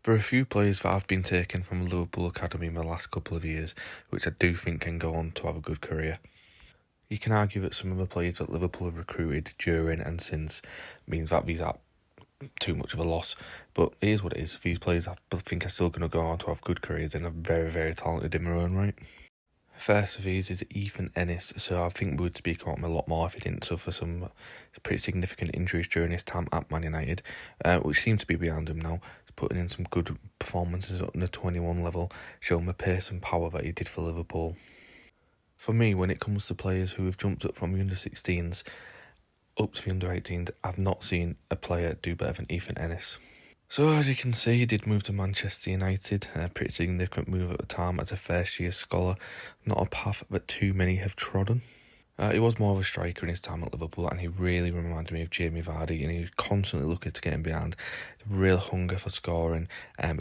There are a few players that have been taken from Liverpool Academy in the last couple of years, which I do think can go on to have a good career. You can argue that some of the players that Liverpool have recruited during and since means that these are too much of a loss, but it is what it is. These players I think are still going to go on to have good careers and are very, very talented in their own right. First of these is Ethan Ennis, so I think we would speak about him a lot more if he didn't suffer some pretty significant injuries during his time at Man United, which seems to be behind him now. He's putting in some good performances at the 21 level, showing the pace and power that he did for Liverpool. For me, when it comes to players who have jumped up from the under-16s up to the under-18s, I've not seen a player do better than Ethan Ennis. So as you can see, he did move to Manchester United, a pretty significant move at the time as a first-year scholar, not a path that too many have trodden. He was more of a striker in his time at Liverpool, and he really reminded me of Jamie Vardy, and he was constantly looking to get him behind. The real hunger for scoring,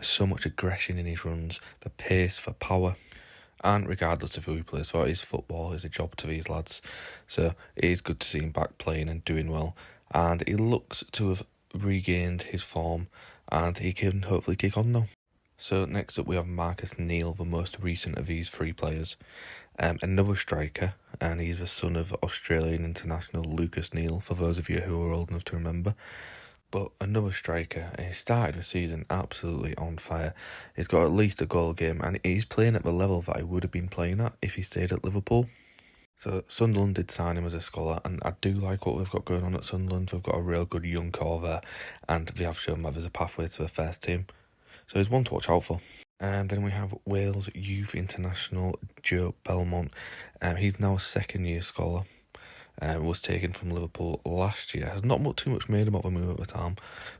so much aggression in his runs, the pace, for power. And regardless of who he plays for, his football is a job to these lads. So it is good to see him back playing and doing well. And he looks to have regained his form, and he can hopefully kick on now. So next up we have Marcus Neal, the most recent of these three players. Another striker, and he's the son of Australian international Lucas Neal, for those of you who are old enough to remember. But another striker, and he started the season absolutely on fire. He's got at least a goal a game, and he's playing at the level that he would have been playing at if he stayed at Liverpool. So Sunderland did sign him as a scholar, and I do like what we've got going on at Sunderland. We've got a real good young core there, and they have shown that there's a pathway to the first team. So he's one to watch out for. And then we have Wales Youth International Joe Belmont. He's now a second-year scholar. Was taken from Liverpool last year. Has not too much made about the move at the time,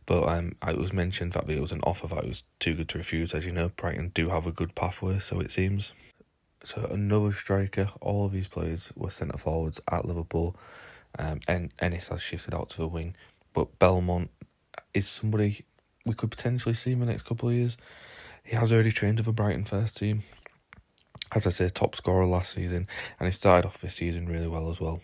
but it was mentioned that it was an offer that was too good to refuse. As you know, Brighton do have a good pathway, so it seems. So another striker. All of these players were centre forwards at Liverpool, and Ennis has shifted out to the wing. But Belmont is somebody we could potentially see in the next couple of years. He has already trained with the Brighton first team. As I say, top scorer last season, and he started off this season really well as well.